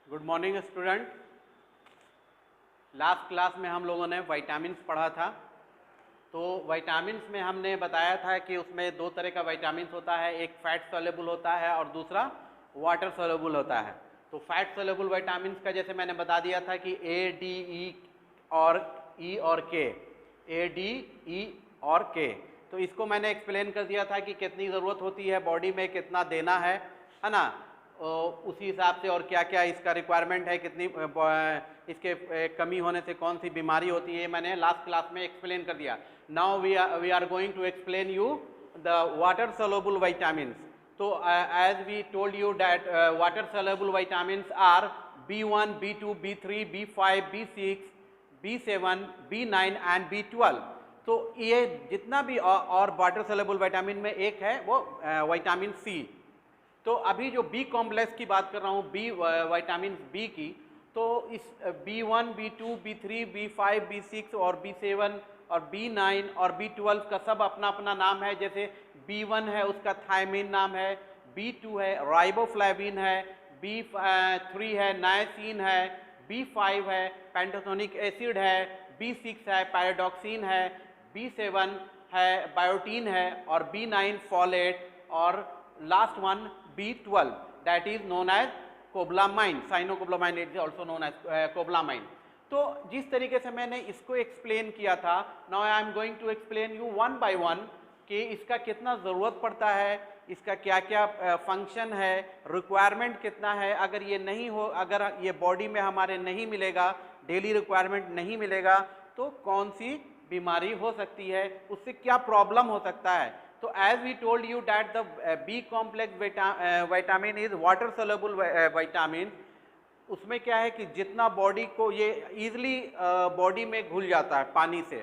Good morning student. Last class में हम लोगों ने विटामिन्स पढ़ा था। तो विटामिन्स में हमने बताया था कि उसमें दो तरह का विटामिन्स होता है, एक फैट सॉल्युबल होता है और दूसरा वाटर सॉल्युबल होता है। तो फैट सॉल्युबल विटामिन्स का जैसे मैंने बता दिया था कि ए, डी, ई और ई और के, ए, डी, ई और के। तो इसको मैंने एक्सप्लेन कर दिया था कि कितनी ज़रूरत होती है बॉडी में, कितना देना है ना, उसी हिसाब से, और क्या क्या इसका रिक्वायरमेंट है, कितनी इसके कमी होने से कौन सी बीमारी होती है, मैंने लास्ट क्लास में एक्सप्लेन कर दिया। Now we are going to explain you the water soluble vitamins. तो as we told you that water soluble vitamins are B1, B2, B3, B5, B6, B7, B9 and B12। तो ये जितना भी और water soluble vitamin में एक है वो विटामिन सी। तो अभी जो बी कॉम्प्लेक्स की बात कर रहा हूँ, बी विटामिन बी की, तो इस B1, B2, B3, B5, B6 और B7 और B9 और B12 का सब अपना अपना नाम है। जैसे B1 है उसका थायमिन नाम है, B2 है राइबोफ्लेविन है, B3 है नायसिन है, B5 है पेंटोथेनिक एसिड है, B6 है पैराडॉक्सिन है, B7 है बायोटीन है और B9 फॉलेट और last one B12 that is known as cobalamin, cyanocobalamin is also known as cobalamin. तो जिस तरीके से मैंने इसको एक्सप्लेन किया था, now I am going to explain you one by one कि इसका कितना ज़रूरत पड़ता है, इसका क्या क्या फंक्शन है, रिक्वायरमेंट कितना है। अगर ये नहीं हो, अगर ये बॉडी में हमारे नहीं मिलेगा, डेली रिक्वायरमेंट नहीं मिलेगा, तो कौन सी बीमारी हो सकती है, उससे क्या प्रॉब्लम हो सकता है। तो as we told you that the B complex vitamin is water soluble vitamin, उसमें क्या है कि जितना बॉडी को ये इजीली बॉडी में घुल जाता है पानी से,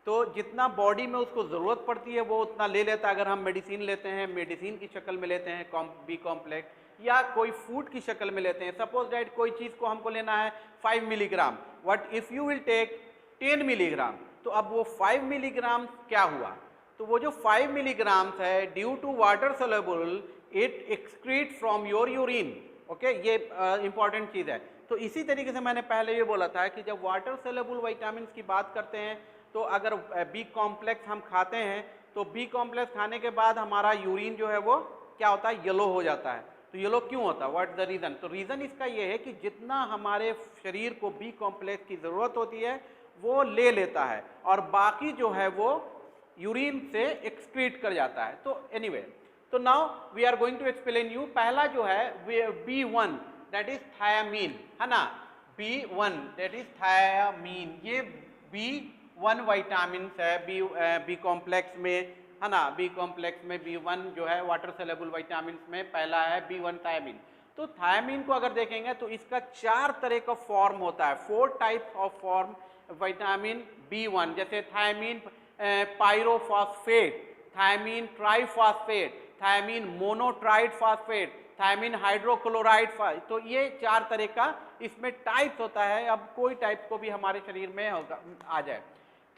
तो जितना बॉडी में उसको ज़रूरत पड़ती है वो उतना ले लेता है। अगर हम मेडिसिन लेते हैं, मेडिसिन की शक्ल में लेते हैं बी कॉम्प्लेक्स, या कोई फूड की शक्ल में लेते हैं, सपोज दैट कोई चीज़ को हमको लेना है 5 milligram, what if you will take 10 milligram, तो अब वो 5 मिलीग्राम क्या हुआ, तो वो जो 5 मिलीग्राम्स है due to water soluble it excrete from your urine. Okay, ये इंपॉर्टेंट चीज़ है। तो इसी तरीके से मैंने पहले ये बोला था कि जब वाटर सोल्यूबल विटामिन की बात करते हैं, तो अगर बी कॉम्प्लेक्स हम खाते हैं, तो बी कॉम्प्लेक्स खाने के बाद हमारा यूरिन जो है वो क्या होता है, येलो हो जाता है। तो येलो क्यों होता है, व्हाट द रीज़न? तो रीज़न इसका ये है कि जितना हमारे शरीर को बी कॉम्प्लेक्स की ज़रूरत होती है वो ले लेता है, और बाकी जो है वो यूरिन से एक्सक्रीट कर जाता है। तो एनीवे, तो now we are going to explain you. पहला जो है B1 दैट इज थायामीन, है ना, B1 दैट इज थायामीन। ये B1 विटामिन है बी कॉम्प्लेक्स में, है ना, बी कॉम्प्लेक्स में B1 जो है वाटर सोल्युबल विटामिन में पहला है B1 थायामीन। तो थायामीन को अगर देखेंगे तो इसका 4 तरह का फॉर्म होता है, 4 types of form vitamin B1, जैसे thiamine pyrophosphate, thiamine triphosphate, thiamine mononitrate phosphate, thiamine hydrochloride. तो ये 4 तरह का इसमें टाइप्स होता है। अब कोई टाइप को भी हमारे शरीर में होगा आ जाए।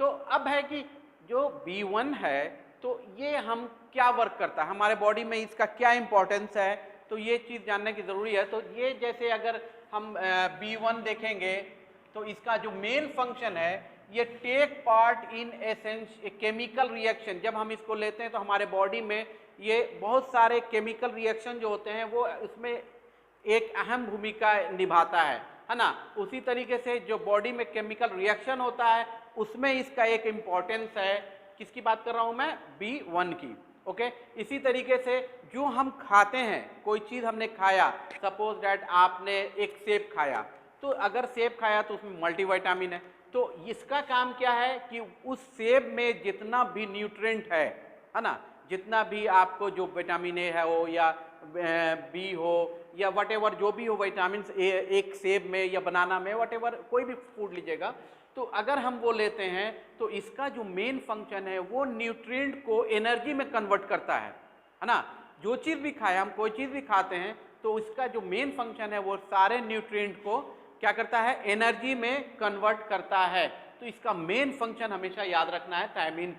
तो अब है कि जो B1 है, तो ये हम क्या वर्क करता है हमारे बॉडी में, इसका क्या इंपॉर्टेंस है, तो ये चीज़ जानने की ज़रूरी है। तो ये जैसे अगर हम B1 देखेंगे तो इसका जो मेन फंक्शन है, ये take part in chemical reaction. जब हम इसको लेते हैं तो हमारे बॉडी में ये बहुत सारे केमिकल रिएक्शन जो होते हैं वो उसमें एक अहम भूमिका निभाता है ना। उसी तरीके से जो बॉडी में केमिकल रिएक्शन होता है उसमें इसका एक इम्पॉर्टेंस है। किसकी बात कर रहा हूँ मैं, B1 की। ओके, इसी तरीके से जो हम खाते हैं, कोई चीज़ हमने खाया, सपोज डैट आपने एक सेब खाया, तो अगर सेब खाया तो उसमें मल्टीविटामिन है। तो इसका काम क्या है कि उस सेब में जितना भी न्यूट्रिएंट है ना, जितना भी आपको जो विटामिन ए है हो या बी हो या वट एवर जो भी हो विटामिन एक सेब में या बनाना में, वट एवर कोई भी फूड लीजिएगा, तो अगर हम वो लेते हैं तो इसका जो मेन फंक्शन है वो न्यूट्रिएंट को एनर्जी में कन्वर्ट करता है ना। जो चीज़ भी खाए, हम कोई चीज़ भी खाते हैं तो इसका जो मेन फंक्शन है वो सारे न्यूट्रिएंट को क्या करता है, एनर्जी में कन्वर्ट करता है। तो इसका मेन फंक्शन हमेशा याद रखना है थायमीन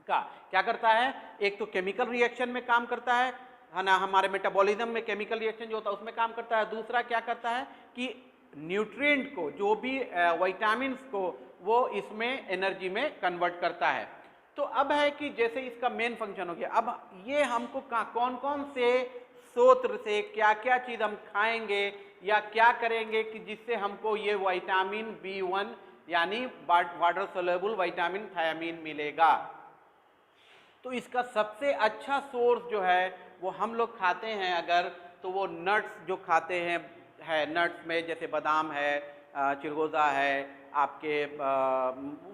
का। क्या करता है, एक तो केमिकल रिएक्शन में काम करता है, है ना, हमारे मेटाबॉलिज्म में केमिकल रिएक्शन जो होता है उसमें काम करता है। दूसरा क्या करता है कि न्यूट्रिएंट को, जो भी विटामिन्स को, वो इसमें एनर्जी में कन्वर्ट करता है। तो अब है कि जैसे इसका मेन फंक्शन हो गया, अब ये हमको कौन कौन से स्रोत से क्या क्या चीज़ हम खाएंगे या क्या करेंगे कि जिससे हमको ये विटामिन B1 यानी वाटर सोल्यूबल विटामिन थायामीन मिलेगा। तो इसका सबसे अच्छा सोर्स जो है वो हम लोग खाते हैं अगर, तो वो नट्स जो खाते हैं है, नट्स में जैसे बादाम है, चिरगोज़ा है, आपके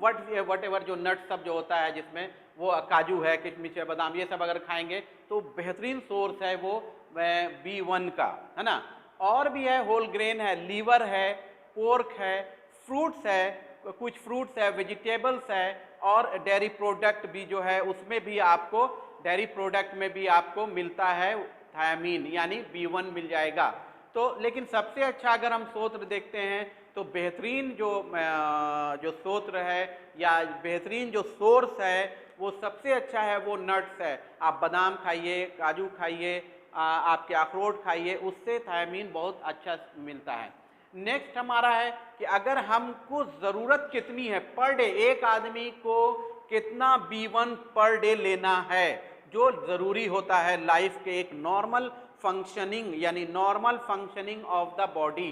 वट एवर जो नट्स सब जो होता है जिसमें वो काजू है, किशमिश है, बादाम, ये सब अगर खाएंगे तो बेहतरीन सोर्स है वो B1 का, है ना। और भी है, होल ग्रेन है, लीवर है, पोर्क है, फ्रूट्स है, कुछ फ्रूट्स है, वेजिटेबल्स है, और डेयरी प्रोडक्ट भी जो है उसमें भी आपको, डेयरी प्रोडक्ट में भी आपको मिलता है थायामीन यानी B1 मिल जाएगा। तो लेकिन सबसे अच्छा अगर हम स्रोत देखते हैं तो बेहतरीन जो स्रोत है या बेहतरीन जो सोर्स है वो सबसे अच्छा है वो नट्स है। आप बादाम खाइए, काजू खाइए, आपके अखरोट खाइए, उससे थायामीन बहुत अच्छा मिलता है। नेक्स्ट हमारा है कि अगर हमको ज़रूरत कितनी है पर डे, एक आदमी को कितना B1 पर डे लेना है जो ज़रूरी होता है लाइफ के एक नॉर्मल फंक्शनिंग यानी normal functioning of the body.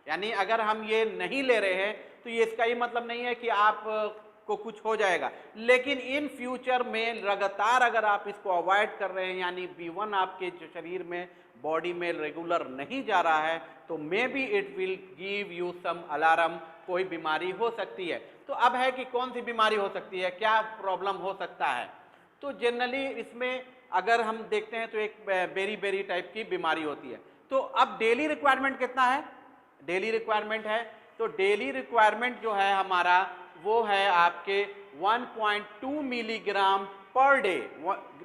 यानी अगर हम ये नहीं ले रहे हैं तो ये इसका ही मतलब नहीं है कि आप को कुछ हो जाएगा, लेकिन इन फ्यूचर में लगातार अगर आप इसको अवॉइड कर रहे हैं यानी B1 आपके जो शरीर में, बॉडी में रेगुलर नहीं जा रहा है, तो maybe it will give you some alarm, कोई बीमारी हो सकती है। तो अब है कि कौन सी बीमारी हो सकती है, क्या प्रॉब्लम हो सकता है। तो जनरली इसमें अगर हम देखते हैं तो एक बेरी टाइप की बीमारी होती है। तो अब डेली रिक्वायरमेंट कितना है, डेली रिक्वायरमेंट है, तो डेली रिक्वायरमेंट जो है हमारा वो है आपके 1.2 milligram per day,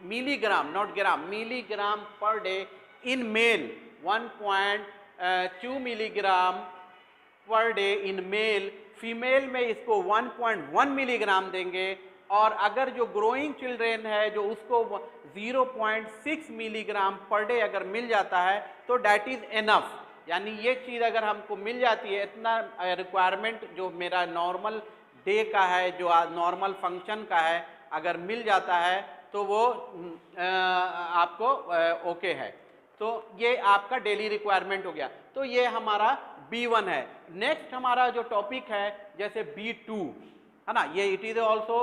milligram not gram, milligram per day in male, 1.2 milligram per day in male. Female में इसको 1.1 मिलीग्राम देंगे, और अगर जो ग्रोइंग चिल्ड्रेन है जो उसको 0.6 मिलीग्राम पर डे अगर मिल जाता है तो डैट इज एनफ। यानी ये चीज़ अगर हमको मिल जाती है, इतना रिक्वायरमेंट जो मेरा नॉर्मल डे का है, जो नॉर्मल फंक्शन का है, अगर मिल जाता है तो वो आपको ओके है। तो ये आपका डेली रिक्वायरमेंट हो गया। तो ये हमारा B1 है। नेक्स्ट हमारा जो टॉपिक है जैसे B2 है ना, ये it is also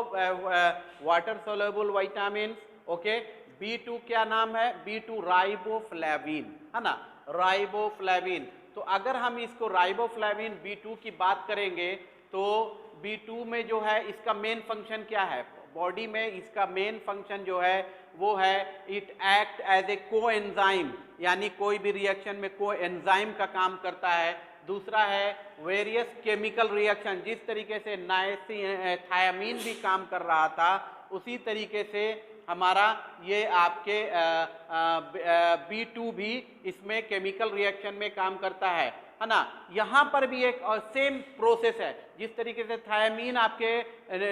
water soluble vitamin. Okay, B2 क्या नाम है, B2 राइबोफ्लेविन, है ना, राइबोफ्लेविन। तो अगर हम इसको राइबोफ्लेविन B2 की बात करेंगे तो B2 में जो है इसका मेन फंक्शन क्या है, बॉडी में इसका मेन फंक्शन जो है वो है इट एक्ट एज ए को एंजाइम, यानी कोई भी रिएक्शन में को एंजाइम का काम करता है। दूसरा है वेरियस केमिकल रिएक्शन, जिस तरीके से थायामीन भी काम कर रहा था उसी तरीके से हमारा ये आपके B2 भी इसमें केमिकल रिएक्शन में काम करता है ना। यहाँ पर भी एक सेम प्रोसेस है, जिस तरीके से थायामीन आपके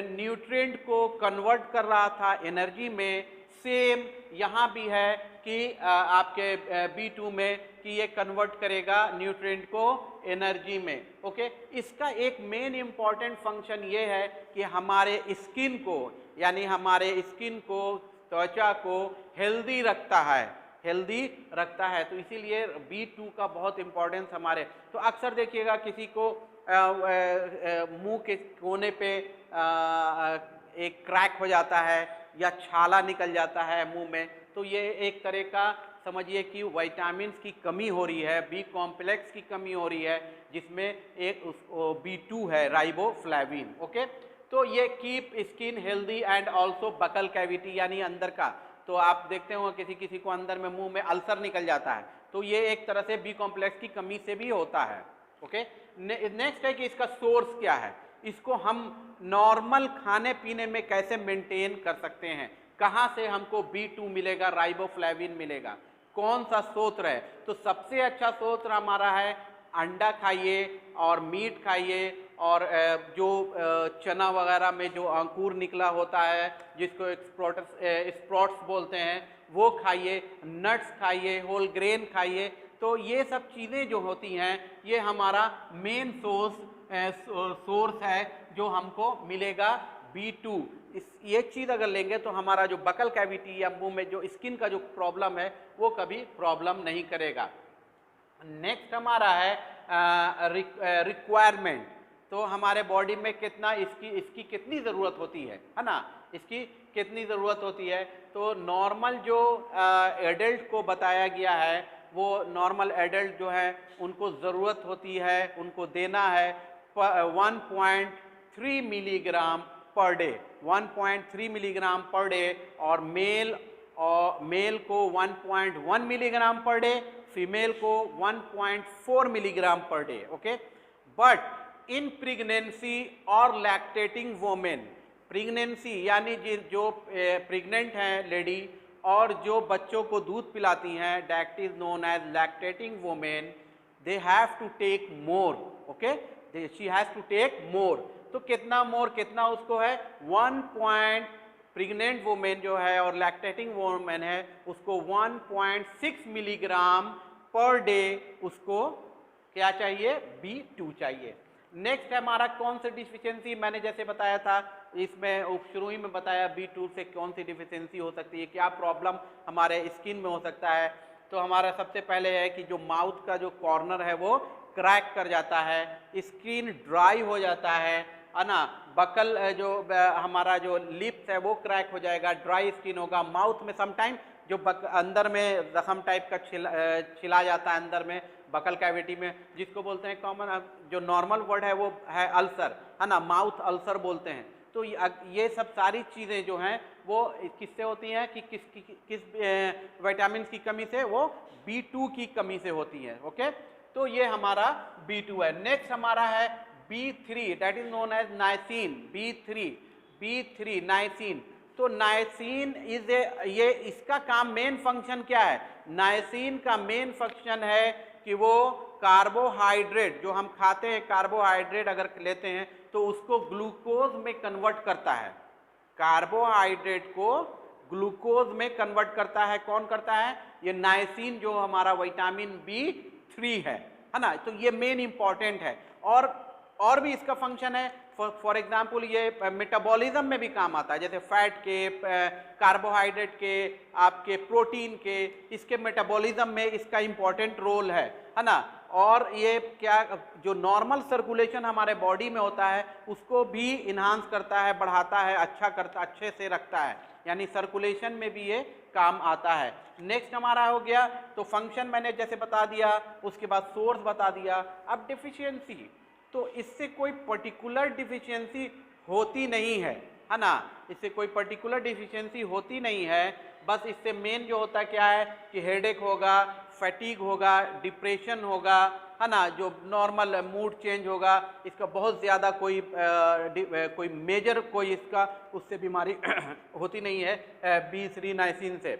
न्यूट्रिएंट को कन्वर्ट कर रहा था एनर्जी में, सेम यहाँ भी है कि आपके B2 में कि ये कन्वर्ट करेगा न्यूट्रिएंट को एनर्जी में। ओके, इसका एक मेन इम्पॉर्टेंट फंक्शन ये है कि हमारे स्किन को, यानी हमारे स्किन को, त्वचा को हेल्दी रखता है, हेल्दी रखता है। तो इसीलिए B2 का बहुत इम्पोर्टेंस हमारे, तो अक्सर देखिएगा किसी को मुंह के कोने पे एक क्रैक हो जाता है या छाला निकल जाता है मुंह में, तो ये एक तरह का समझिए कि विटामिन्स की कमी हो रही है, B कॉम्प्लेक्स की कमी हो रही है, जिसमें एक B2 है राइबोफ्लेविन। ओके, तो ये keep skin healthy and also buccal cavity, यानी अंदर का, तो आप देखते हो किसी को अंदर में मुंह में अल्सर निकल जाता है, तो ये एक तरह से B कॉम्प्लेक्स की कमी से भी होता है। ओके, नेक्स्ट है कि इसका सोर्स क्या है, इसको हम नॉर्मल खाने पीने में कैसे मेंटेन कर सकते हैं, कहाँ से हमको B2 मिलेगा, राइबोफ्लेविन मिलेगा, कौन सा स्रोत है। तो सबसे अच्छा स्रोत हमारा है अंडा खाइए और मीट खाइए और जो चना वगैरह में जो अंकुर निकला होता है जिसको स्प्रोट्स बोलते हैं वो खाइए, नट्स खाइए, होल ग्रेन खाइए। तो ये सब चीज़ें जो होती हैं ये हमारा मेन सोर्स है जो हमको मिलेगा B2। ये चीज़ अगर लेंगे तो हमारा जो बकल कैविटी या मुंह में जो स्किन का जो प्रॉब्लम है वो कभी प्रॉब्लम नहीं करेगा। नेक्स्ट हमारा है रिक्वायरमेंट। तो हमारे बॉडी में कितना इसकी कितनी ज़रूरत होती है ना, इसकी कितनी ज़रूरत होती है। तो नॉर्मल जो एडल्ट को बताया गया है वो नॉर्मल एडल्ट जो है उनको ज़रूरत होती है, उनको देना है 1.3 milligram per day, 1.3 milligram per day. और मेल को 1.1 मिलीग्राम पर डे, फीमेल को 1.4 milligram per day. Okay, but in pregnancy और लैक्टेटिंग वोमेन, प्रेगनेंसी यानी जो प्रेग्नेंट हैं लेडी और जो बच्चों को दूध पिलाती हैं, that is known as lactating women, they have to take more. Okay, she has to take more. तो कितना मोर, कितना उसको है 1. प्रेग्नेंट वोमेन जो है और लैक्टेटिंग वोमेन है उसको 1.6 मिलीग्राम पर डे उसको क्या चाहिए, B2 चाहिए। नेक्स्ट है हमारा कौन सी डिफिशियंसी, मैंने जैसे बताया था इसमें शुरू ही में बताया B2 से कौन सी डिफिशियंसी हो सकती है, क्या प्रॉब्लम हमारे स्किन में हो सकता है। तो हमारा सबसे पहले है कि जो माउथ का जो कॉर्नर है वो क्रैक कर जाता है, स्किन ड्राई हो जाता है ना, बकल जो हमारा जो लिप्स है वो क्रैक हो जाएगा, ड्राई स्किन होगा, माउथ में समटाइम जो अंदर में रसम टाइप का छिला जाता है अंदर में बकल कैविटी में, जिसको बोलते हैं कॉमन जो नॉर्मल वर्ड है वो है अल्सर, है ना, माउथ अल्सर बोलते हैं। तो ये सब सारी चीज़ें जो हैं वो किससे होती हैं कि किस विटामिन की कमी से, वो B2 की कमी से होती है। ओके, तो ये हमारा B2 है। नेक्स्ट हमारा है B3, that is known as niacin. B3 niacin. तो नाइसिन इज ये इसका काम, मेन फंक्शन क्या है, नाइसिन का मेन फंक्शन है कि वो कार्बोहाइड्रेट जो हम खाते हैं, कार्बोहाइड्रेट अगर लेते हैं तो उसको ग्लूकोज में कन्वर्ट करता है, कार्बोहाइड्रेट को ग्लूकोज में कन्वर्ट करता है। कौन करता है, ये नाइसिन जो हमारा विटामिन B3 है ना। तो ये मेन इंपॉर्टेंट है और भी इसका फंक्शन है। फॉर एग्जाम्पल ये मेटाबॉलिज्म में भी काम आता है, जैसे फैट के, कार्बोहाइड्रेट के, आपके प्रोटीन के, इसके मेटाबॉलिज्म में इसका इंपॉर्टेंट रोल है ना। और ये क्या जो नॉर्मल सर्कुलेशन हमारे बॉडी में होता है उसको भी इन्हांस करता है, बढ़ाता है, अच्छे से रखता है, यानी सर्कुलेशन में भी ये काम आता है। नेक्स्ट हमारा हो गया, तो फंक्शन मैंने जैसे बता दिया, उसके बाद सोर्स बता दिया। अब डिफिशियंसी, तो इससे कोई पर्टिकुलर डिफिशियंसी होती नहीं है ना, इससे कोई पर्टिकुलर डिफिशियंसी होती नहीं है। बस इससे मेन जो होता है क्या है कि हेडेक होगा, फैटीग होगा, डिप्रेशन होगा, है ना, जो नॉर्मल मूड चेंज होगा, इसका बहुत ज़्यादा कोई मेजर कोई इसका उससे बीमारी होती नहीं है B3 नाइसिन से।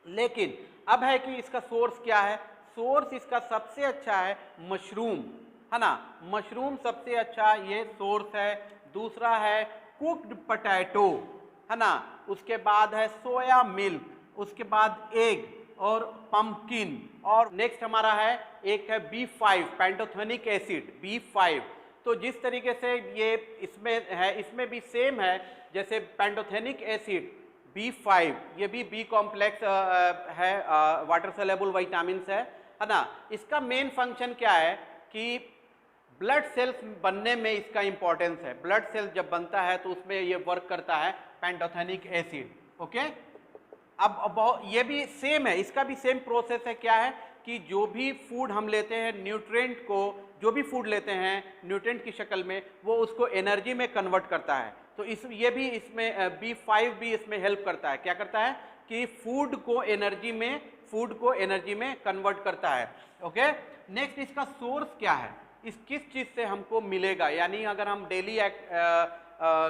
लेकिन अब है कि इसका सोर्स क्या है, सोर्स इसका सबसे अच्छा है मशरूम, है ना, मशरूम सबसे अच्छा ये सोर्स है। दूसरा है कुक्ड पोटैटो, है ना, उसके बाद है सोया मिल्क, उसके बाद एग और पंपकिन, और नेक्स्ट हमारा है एक है B5 पैंटोथेनिक एसिड B5। तो जिस तरीके से ये इसमें है, इसमें भी सेम है, जैसे पैंटोथेनिक एसिड B5 ये भी B कॉम्प्लेक्स है, वाटर सोल्यूबल विटामिन्स है ना। इसका मेन फंक्शन क्या है कि ब्लड सेल्स बनने में इसका इंपॉर्टेंस है, ब्लड सेल जब बनता है तो उसमें ये वर्क करता है पैंटोथेनिक एसिड। ओके, अब ये भी सेम है, इसका भी सेम प्रोसेस है। क्या है कि जो भी फूड हम लेते हैं, न्यूट्रिएंट को जो भी फूड लेते हैं न्यूट्रिएंट की शक्ल में, वो उसको एनर्जी में कन्वर्ट करता है। तो ये भी इसमें B5 भी इसमें हेल्प करता है। क्या करता है कि फूड को एनर्जी में कन्वर्ट करता है। ओके, नेक्स्ट इसका सोर्स क्या है, इस किस चीज़ से हमको मिलेगा, यानी अगर हम डेली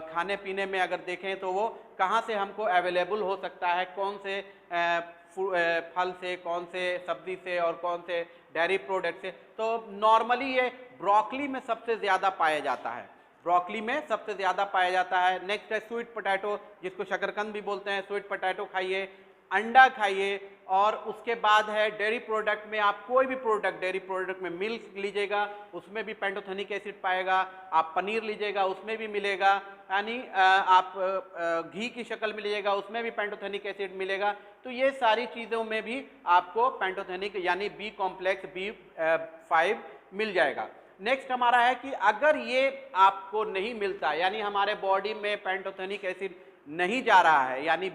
खाने पीने में अगर देखें तो वो कहाँ से हमको अवेलेबल हो सकता है, कौन से फल से, कौन से सब्जी से और कौन से डेयरी प्रोडक्ट से। तो नॉर्मली ये ब्रोकली में सबसे ज़्यादा पाया जाता है, ब्रोकली में सबसे ज़्यादा पाया जाता है। नेक्स्ट है स्वीट पोटैटो, जिसको शकरकंद भी बोलते हैं। स्वीट पोटैटो खाइए, अंडा खाइए, और उसके बाद है डेयरी प्रोडक्ट में आप कोई भी प्रोडक्ट, डेयरी प्रोडक्ट में मिल्क लीजिएगा उसमें भी पेंटोथेनिक एसिड पाएगा, आप पनीर लीजिएगा उसमें भी मिलेगा, यानी आप घी की शक्ल में लीजिएगा उसमें भी पेंटोथेनिक एसिड मिलेगा। तो ये सारी चीज़ों में भी आपको पेंटोथेनिक यानी बी कॉम्प्लेक्स B5 मिल जाएगा। नेक्स्ट हमारा है कि अगर ये आपको नहीं मिलता, यानी हमारे बॉडी में पेंटोथेनिक एसिड नहीं जा रहा है, यानी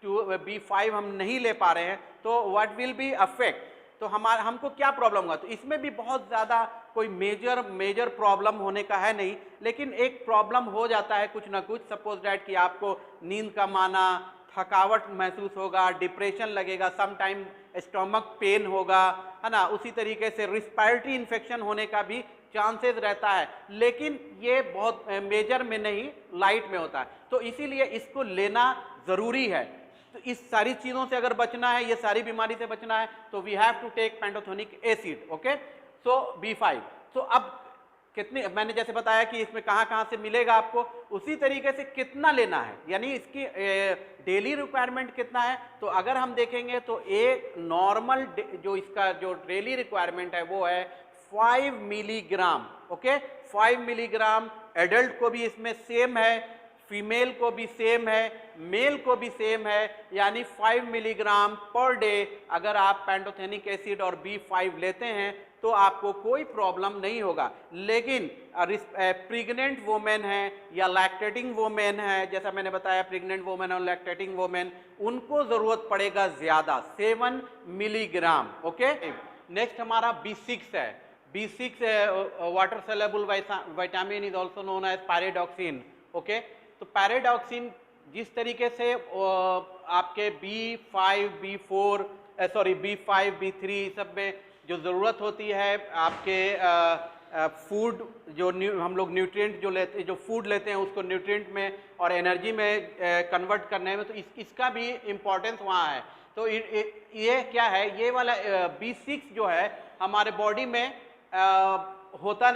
B5 हम नहीं ले पा रहे हैं, तो व्हाट विल बी अफेक्ट, तो हमको क्या प्रॉब्लम होगा। तो इसमें भी बहुत ज़्यादा कोई मेजर प्रॉब्लम होने का है नहीं, लेकिन एक प्रॉब्लम हो जाता है कुछ ना कुछ। सपोज दैट कि आपको नींद का आना, थकावट महसूस होगा, डिप्रेशन लगेगा, सम टाइम स्टमक पेन होगा, है ना। उसी तरीके से रिस्पायरेटरी इन्फेक्शन होने का भी चांसेस रहता है, लेकिन ये बहुत मेजर में नहीं, लाइट में होता है। तो इसीलिए इसको लेना ज़रूरी है। तो इस सारी चीज़ों से अगर बचना है, ये सारी बीमारी से बचना है, तो we have to take pantothenic acid, okay. So B5, तो अब कितनी, मैंने जैसे बताया कि इसमें कहाँ से मिलेगा आपको, उसी तरीके से कितना लेना है, यानी इसकी डेली रिक्वायरमेंट कितना है। तो अगर हम देखेंगे तो एक नॉर्मल जो इसका जो डेली रिक्वायरमेंट है वो है 5 मिलीग्राम, ओके। 5 मिलीग्राम एडल्ट को भी इसमें सेम है, फीमेल को भी सेम है, मेल को भी सेम है, यानी 5 मिलीग्राम पर डे अगर आप पेंटोथेनिक एसिड और B5 लेते हैं तो आपको कोई प्रॉब्लम नहीं होगा। लेकिन प्रेग्नेंट वोमेन है या लैक्टेटिंग वोमेन है, जैसा मैंने बताया प्रेग्नेंट वोमेन और लैक्टेटिंग वोमेन, उनको ज़रूरत पड़ेगा ज़्यादा, 7 मिलीग्राम, ओके। नेक्स्ट हमारा B6 है। B6 water soluble vitamin is also known as pyridoxine, okay. तो पैराडॉक्सिन जिस तरीके से आपके B5 B3 सब में जो ज़रूरत होती है आपके फूड, जो हम लोग न्यूट्रिएंट जो लेते, जो फूड लेते हैं उसको न्यूट्रिएंट में और एनर्जी में कन्वर्ट करने में, तो इसका भी इम्पोर्टेंस वहाँ है। तो ये क्या है, ये वाला B6 जो है हमारे बॉडी में होता,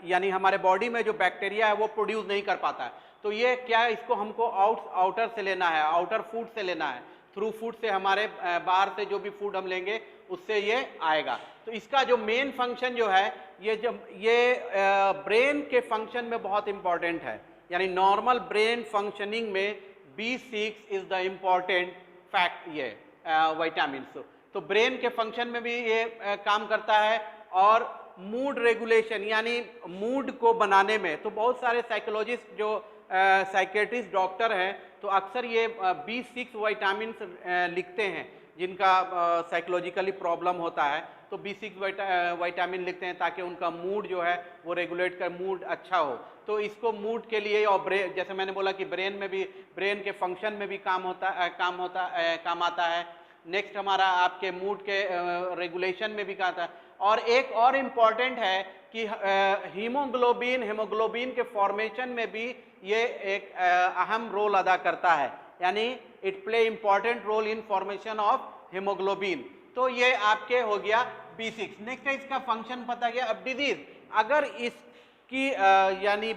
यानी हमारे बॉडी में जो बैक्टीरिया है वो प्रोड्यूस नहीं कर पाता है। तो ये क्या है, इसको हमको आउटर से लेना है, आउटर फूड से लेना है, थ्रू फूड से, हमारे बाहर से जो भी फूड हम लेंगे उससे ये आएगा। तो इसका जो मेन फंक्शन जो है, ये ब्रेन के फंक्शन में बहुत इंपॉर्टेंट है, यानी नॉर्मल ब्रेन फंक्शनिंग में B6 is the important fact, ये विटामिन। तो ब्रेन के फंक्शन में भी ये काम करता है, और मूड रेगुलेशन यानी मूड को बनाने में, तो बहुत सारे साइकोलॉजिस्ट जो साइकेट्रिस्ट डॉक्टर हैं तो अक्सर ये B6 विटामिन लिखते हैं जिनका साइकोलॉजिकली प्रॉब्लम होता है, तो B6 विटामिन लिखते हैं ताकि उनका मूड जो है वो रेगुलेट कर मूड अच्छा हो। तो इसको मूड के लिए, और ब्रेन, जैसे मैंने बोला कि ब्रेन में भी, ब्रेन के फंक्शन में भी काम आता है। नेक्स्ट हमारा आपके मूड के रेगुलेशन में भी काम आता है। और एक और इम्पॉर्टेंट है कि हीमोग्लोबिन के फॉर्मेशन में भी ये एक अहम रोल अदा करता है, यानी it play important role in formation of haemoglobin. तो ये आपके हो गया B6। नेक्स्ट है इसका फंक्शन पता गया। अब डिजीज, अगर इसकी यानी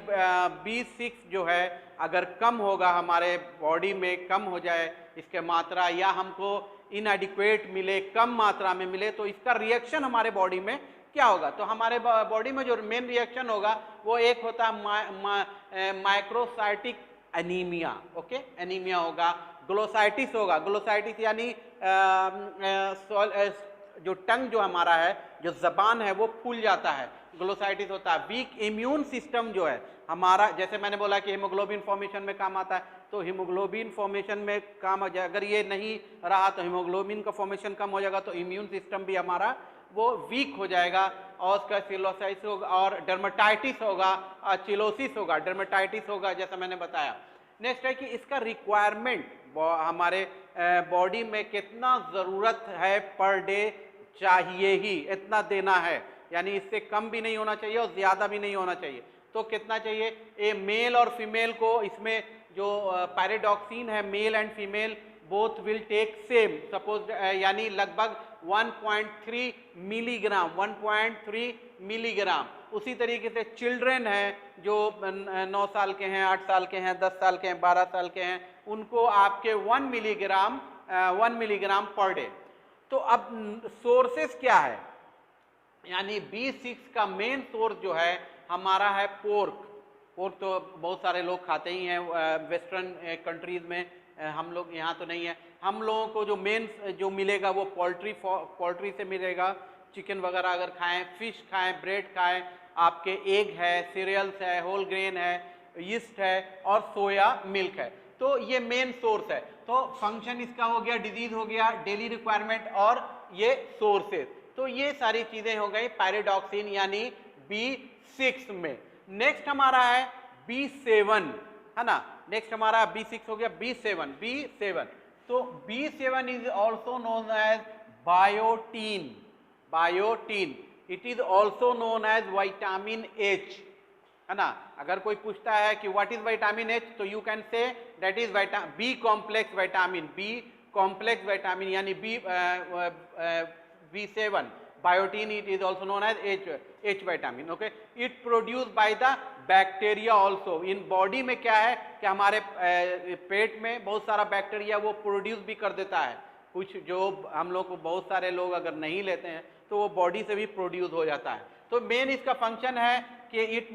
B6 जो है अगर कम होगा, हमारे बॉडी में कम हो जाए इसके मात्रा, या हमको इनएडिक्वेट मिले, कम मात्रा में मिले, तो इसका रिएक्शन हमारे बॉडी में क्या होगा। तो हमारे बॉडी में जो मेन रिएक्शन होगा वो एक होता है माइक्रोसाइटिक एनीमिया, ओके, एनीमिया होगा, ग्लोसाइटिस होगा, ग्लोसाइटिस यानी जो टंग जो हमारा है, जो जबान है वो फूल जाता है, ग्लोसाइटिस होता है। वीक इम्यून सिस्टम जो है हमारा, जैसे मैंने बोला कि हीमोग्लोबिन फॉर्मेशन में काम आता है, तो हीमोग्लोबिन फॉर्मेशन में काम हो जाए, अगर ये नहीं रहा तो हीमोग्लोबिन का फॉर्मेशन कम हो जाएगा, तो इम्यून सिस्टम भी हमारा वो वीक हो जाएगा, और उसका सिलोसाइटिस होगा, और डर्मेटाइटिस होगा, चिलोसिस होगा, डर्मेटाइटिस होगा, जैसा मैंने बताया। नेक्स्ट है कि इसका रिक्वायरमेंट हमारे बॉडी में कितना ज़रूरत है पर डे, चाहिए ही इतना देना है, यानी इससे कम भी नहीं होना चाहिए और ज़्यादा भी नहीं होना चाहिए। तो कितना चाहिए, ये मेल और फीमेल को, इसमें जो पैराडॉक्सिन है male and female both will take same, suppose यानी लगभग 1.3 मिलीग्राम, 1.3 मिलीग्राम। उसी तरीके से चिल्ड्रेन हैं जो 9 साल के हैं, 8 साल के हैं, 10 साल के हैं, 12 साल के हैं, उनको आपके 1 मिलीग्राम पर डे। तो अब सोर्सेस क्या है, यानी B6 का मेन सोर्स जो है हमारा है पोर्क। पोर्क तो बहुत सारे लोग खाते ही हैं वेस्टर्न कंट्रीज में, हम लोग यहाँ तो नहीं है। हम लोगों को जो मेन जो मिलेगा वो पोल्ट्री से मिलेगा। चिकन वगैरह अगर खाएं, फिश खाएं, ब्रेड खाएं, आपके एग है, सीरियल्स है, होल ग्रेन है, यीस्ट है और सोया मिल्क है। तो ये मेन सोर्स है। तो फंक्शन इसका हो गया, डिजीज हो गया, डेली रिक्वायरमेंट और ये सोर्सेस। तो ये सारी चीजें हो गई पायरिडॉक्सिन यानी B6 में। नेक्स्ट हमारा है B7, है ना। नेक्स्ट हमारा B6 हो गया B7। तो B7 is also known as biotin. It is also known as vitamin H, है ना। अगर कोई पूछता है कि व्हाट इज विटामिन H, तो you can say that is B complex vitamin यानी B7 biotin. It is also known as H vitamin. Okay, it produce by the bacteria also. In body में क्या है कि हमारे पेट में बहुत सारा बैक्टीरिया वो प्रोड्यूस भी कर देता है। कुछ जो हम लोग को बहुत सारे लोग अगर नहीं लेते हैं तो वो बॉडी से भी प्रोड्यूस हो जाता है। तो मेन इसका फंक्शन है कि इट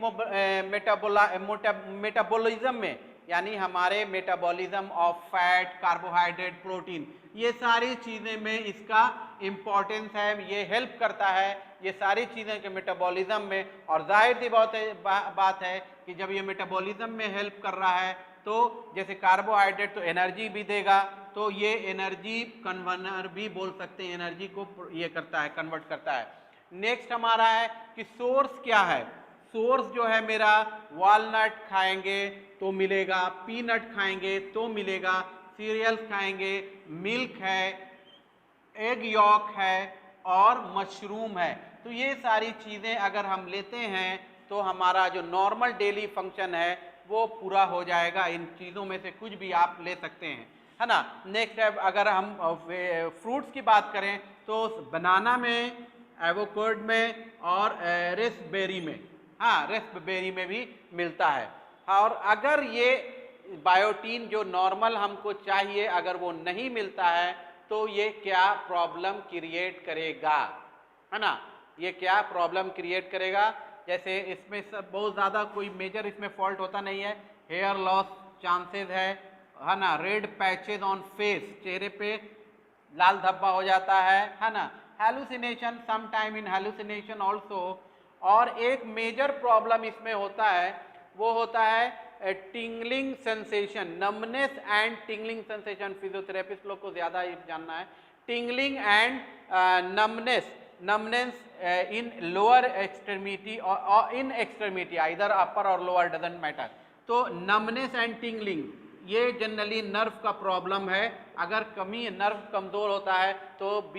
मेटाबॉलिज्म में, यानी हमारे metabolism of fat, carbohydrate, protein, ये सारी चीज़ें में इसका इम्पोर्टेंस है। ये हेल्प करता है ये सारी चीज़ें के मेटाबॉलिज्म में। और जाहिर सी बात है कि जब ये मेटाबॉलिज्म में हेल्प कर रहा है तो जैसे कार्बोहाइड्रेट तो एनर्जी भी देगा, तो ये एनर्जी कन्वर्टर भी बोल सकते हैं, एनर्जी को ये करता है, कन्वर्ट करता है। नेक्स्ट हमारा है कि सोर्स क्या है। सोर्स जो है मेरा, वॉलनट खाएंगे तो मिलेगा, पीनट खाएंगे तो मिलेगा, सीरियल्स खाएंगे, मिल्क है, एग यॉक है और मशरूम है। तो ये सारी चीज़ें अगर हम लेते हैं तो हमारा जो नॉर्मल डेली फंक्शन है वो पूरा हो जाएगा। इन चीज़ों में से कुछ भी आप ले सकते हैं, है ना। नेक्स्ट है, अगर हम फ्रूट्स की बात करें तो बनाना में, एवोकाडो में और रेस्पबेरी में, हाँ रेस्पबेरी में भी मिलता है। और अगर ये बायोटीन जो नॉर्मल हमको चाहिए अगर वो नहीं मिलता है तो ये क्या प्रॉब्लम क्रिएट करेगा, है ना। ये क्या प्रॉब्लम क्रिएट करेगा, जैसे इसमें सब बहुत ज़्यादा कोई मेजर इसमें फॉल्ट होता नहीं है। हेयर लॉस चांसेस है ना। रेड पैचेज ऑन फेस, चेहरे पे लाल धब्बा हो जाता है ना। Hallucination, some time in hallucination also. और एक मेजर प्रॉब्लम इसमें होता है वो होता है tingling sensation, numbness and tingling sensation. Physiotherapist लोग को ज़्यादा ये जानना है। Tingling and numbness in lower extremity और इन एक्सट्रीमिटी, आइदर अपर और लोअर, डजंट मैटर। तो नमनेस एंड टिंगलिंग ये जनरली नर्व का प्रॉब्लम है। अगर कमी नर्व कमज़ोर होता है तो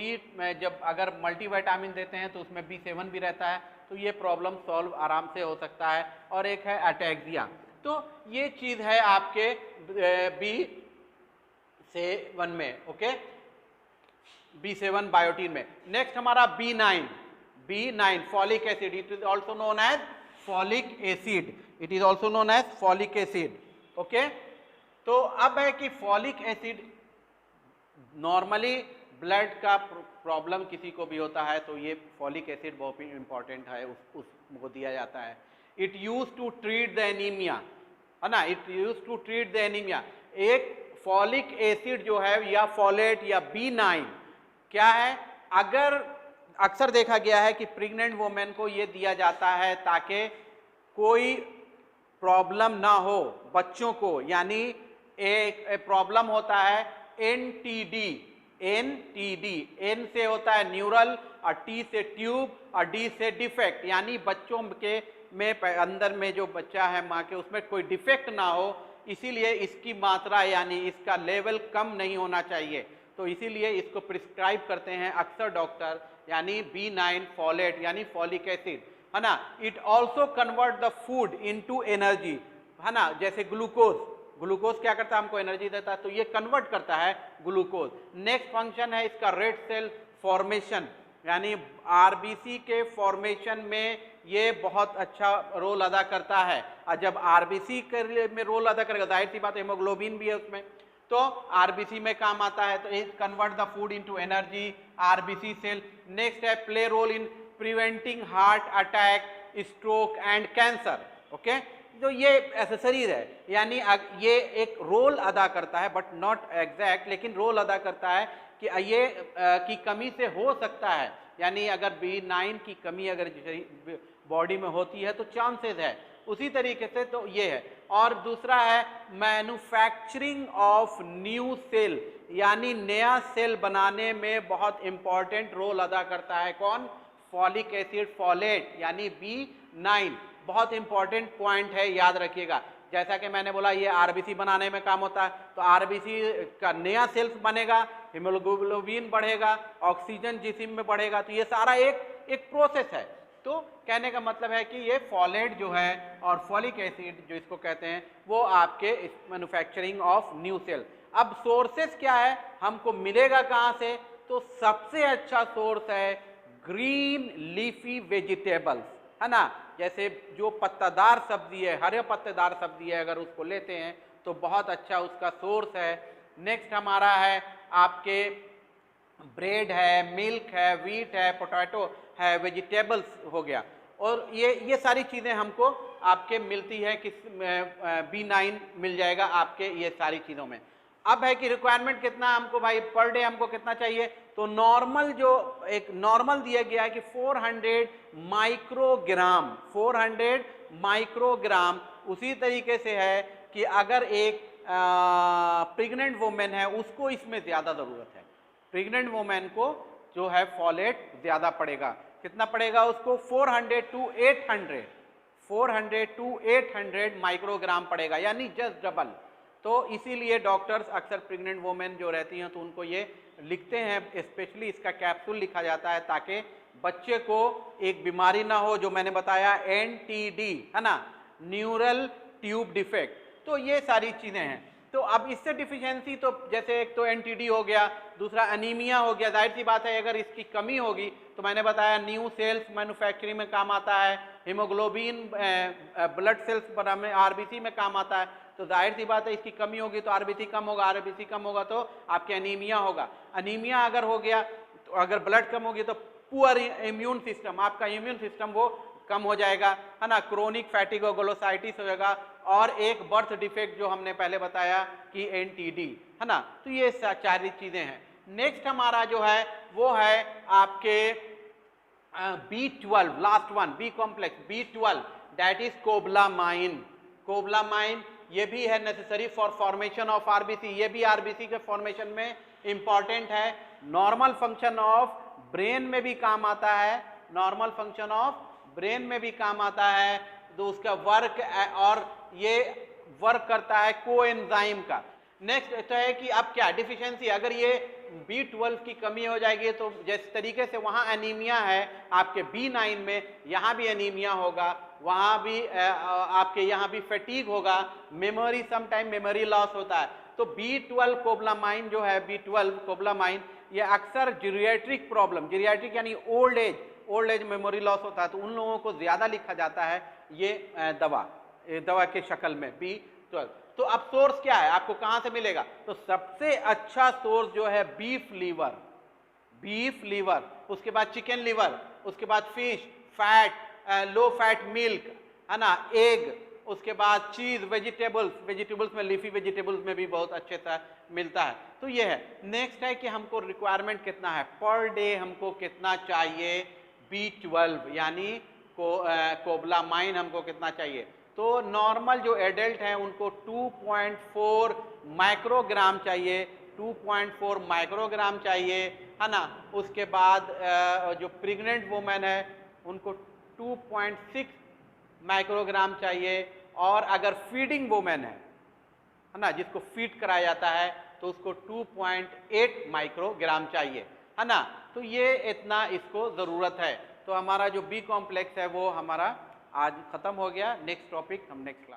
जब अगर मल्टीविटामिन देते हैं तो उसमें B7 भी रहता है, तो ये प्रॉब्लम सॉल्व आराम से हो सकता है। और एक है अटैक्सिया। तो ये चीज़ है आपके B7 में, ओके, B7 बायोटीन में। नेक्स्ट हमारा B9 folic acid. It is also known as folic acid, okay. तो अब है कि फॉलिक एसिड नॉर्मली ब्लड का प्रॉब्लम किसी को भी होता है तो ये फॉलिक एसिड बहुत ही इंपॉर्टेंट है, उसको दिया जाता है। It use to treat the anaemia, है ना। It use to treat the anaemia. एक फॉलिक एसिड जो है या फॉलेट या B9 क्या है, अगर अक्सर देखा गया है कि प्रेग्नेंट वुमेन को ये दिया जाता है ताकि कोई प्रॉब्लम ना हो बच्चों को, यानी एक प्रॉब्लम होता है NTD, N से होता है न्यूरल और T से ट्यूब और D से डिफेक्ट, यानी बच्चों के में अंदर में जो बच्चा है माँ के उसमें कोई डिफेक्ट ना हो, इसीलिए इसकी मात्रा यानी इसका लेवल कम नहीं होना चाहिए। तो इसीलिए इसको प्रिस्क्राइब करते हैं अक्सर डॉक्टर, यानी B9 फॉलेट यानी फॉलिक एसिड, है ना। It also convert the food into energy, है ना। जैसे ग्लूकोज, ग्लूकोज क्या करता है, हमको एनर्जी देता है, तो ये कन्वर्ट करता है ग्लूकोज। नेक्स्ट फंक्शन है इसका रेड सेल फॉर्मेशन, यानी आरबीसी के फॉर्मेशन में ये बहुत अच्छा रोल अदा करता है। और जब आरबीसी के में रोल अदा करेगा, जाहिर सी बात है हेमोग्लोबिन भी है उसमें, तो आरबीसी में काम आता है। तो it convert the food into energy, RBC cell. Next है play role in preventing heart attack, stroke and cancer. Okay, तो ये एसेसरीज है, यानी ये एक रोल अदा करता है, बट नॉट एग्जैक्ट, लेकिन रोल अदा करता है कि ये की कमी से हो सकता है, यानी अगर B9 की कमी अगर बॉडी में होती है तो चांसेस है, उसी तरीके से तो ये है। और दूसरा है मैन्युफैक्चरिंग ऑफ न्यू सेल, यानी नया सेल बनाने में बहुत इंपॉर्टेंट रोल अदा करता है कौन, फॉलिक एसिड, फॉलेट, यानी B9। बहुत इंपॉर्टेंट पॉइंट है, याद रखिएगा। जैसा कि मैंने बोला ये आरबीसी बनाने में काम होता है, तो आरबीसी का नया सेल्स बनेगा, हीमोग्लोबिन बढ़ेगा, ऑक्सीजन जिस्म में बढ़ेगा, तो ये सारा एक प्रोसेस है। तो कहने का मतलब है कि ये फॉलेट जो है और फॉलिक एसिड जो इसको कहते हैं, वो आपके मैन्युफैक्चरिंग ऑफ न्यू सेल। अब सोर्सेस क्या है, हमको मिलेगा कहाँ से, तो सबसे अच्छा सोर्स है ग्रीन लीफी वेजिटेबल्स, है ना। जैसे जो पत्तादार सब्जी है, हरे पत्तेदार सब्जी है, अगर उसको लेते हैं तो बहुत अच्छा उसका सोर्स है। नेक्स्ट हमारा है आपके ब्रेड है, मिल्क है, व्हीट है, पोटैटो है, वेजिटेबल्स हो गया, और ये सारी चीज़ें हमको आपके मिलती है किस B9 मिल जाएगा आपके ये सारी चीज़ों में। अब है कि रिक्वायरमेंट कितना हमको भाई, पर डे हमको कितना चाहिए, तो नॉर्मल जो एक नॉर्मल दिया गया है कि 400 माइक्रोग्राम, 400 माइक्रोग्राम। उसी तरीके से है कि अगर एक प्रेग्नेंट वुमेन है उसको इसमें ज़्यादा ज़रूरत है, प्रेग्नेंट वुमेन को जो है फॉलेट ज़्यादा पड़ेगा। कितना पड़ेगा उसको, 400 टू 800 माइक्रोग्राम पड़ेगा, यानी जस्ट डबल। तो इसीलिए डॉक्टर्स अक्सर प्रेग्नेंट वुमेन जो रहती हैं तो उनको ये लिखते हैं, स्पेशली इसका कैप्सूल लिखा जाता है ताकि बच्चे को एक बीमारी ना हो, जो मैंने बताया NTD, है ना, न्यूरल ट्यूब डिफेक्ट। तो ये सारी चीज़ें हैं। तो अब इससे डिफिशियंसी, तो जैसे एक तो NTD हो गया, दूसरा अनीमिया हो गया। जाहिर सी बात है अगर इसकी कमी होगी तो मैंने बताया न्यू सेल्स मैन्युफैक्चरिंग में काम आता है, हीमोग्लोबिन ब्लड सेल्स बनाने आरबीसी में काम आता है। तो जाहिर सी बात है इसकी कमी होगी तो आरबीसी कम होगा, आरबीसी कम होगा तो आपके अनीमिया होगा, अनीमिया अगर हो गया तो अगर ब्लड कम होगी तो पुअर इम्यून सिस्टम, आपका इम्यून सिस्टम वो कम हो जाएगा, है ना, क्रोनिक फैटिगोग्लोसाइटिस हो जाएगा, और एक बर्थ डिफेक्ट जो हमने पहले बताया कि NTD, है ना। तो ये सारी चीज़ें हैं। नेक्स्ट हमारा जो है वो है आपके B12, last one, B complex B12, that is cobalamin. Cobalamin ये भी है necessary for formation of RBC, ये भी आरबीसी के फॉर्मेशन में इंपॉर्टेंट है। नॉर्मल फंक्शन ऑफ ब्रेन में भी काम आता है, नॉर्मल फंक्शन ऑफ ब्रेन में भी काम आता है, तो उसका वर्क, और ये वर्क करता है कोएंजाइम का। नेक्स्ट तो है कि अब क्या डिफिशियंसी, अगर ये B12 की कमी हो जाएगी तो जिस तरीके से वहाँ एनीमिया है आपके B9 में, यहाँ भी एनीमिया होगा, वहाँ भी आपके यहाँ भी फैटीग होगा, मेमोरी समटाइम मेमोरी लॉस होता है। तो B12 कोबलामाइन जो है, B12 कोबलामाइन, ये अक्सर जीरियाट्रिक प्रॉब्लम, जीरियाट्रिक यानी ओल्ड एज मेमोरी लॉस होता है, तो उन लोगों को ज़्यादा लिखा जाता है ये दवा के शक्ल में B12। तो अब सोर्स क्या है, आपको कहाँ से मिलेगा, तो सबसे अच्छा सोर्स जो है बीफ लीवर, उसके बाद चिकन लीवर, उसके बाद fish, fat, low fat milk, है ना, एग, उसके बाद चीज, वेजिटेबल्स में लीफी वेजिटेबल्स में भी बहुत अच्छे से मिलता है। तो ये है। नेक्स्ट है कि हमको रिक्वायरमेंट कितना है, पर डे हमको कितना चाहिए B12, यानी कोबलामाइन हमको कितना चाहिए। तो नॉर्मल जो एडल्ट हैं उनको 2.4 माइक्रोग्राम चाहिए, 2.4 माइक्रोग्राम चाहिए, है ना। उसके बाद जो प्रेग्नेंट वुमेन है उनको 2.6 माइक्रोग्राम चाहिए, और अगर फीडिंग वुमेन है ना, जिसको फीड कराया जाता है, तो उसको 2.8 माइक्रोग्राम चाहिए, है ना। तो ये इतना इसको ज़रूरत है। तो हमारा जो B कॉम्प्लेक्स है वो हमारा आज ख़त्म हो गया। नेक्स्ट टॉपिक हम नेक्स्ट क्लास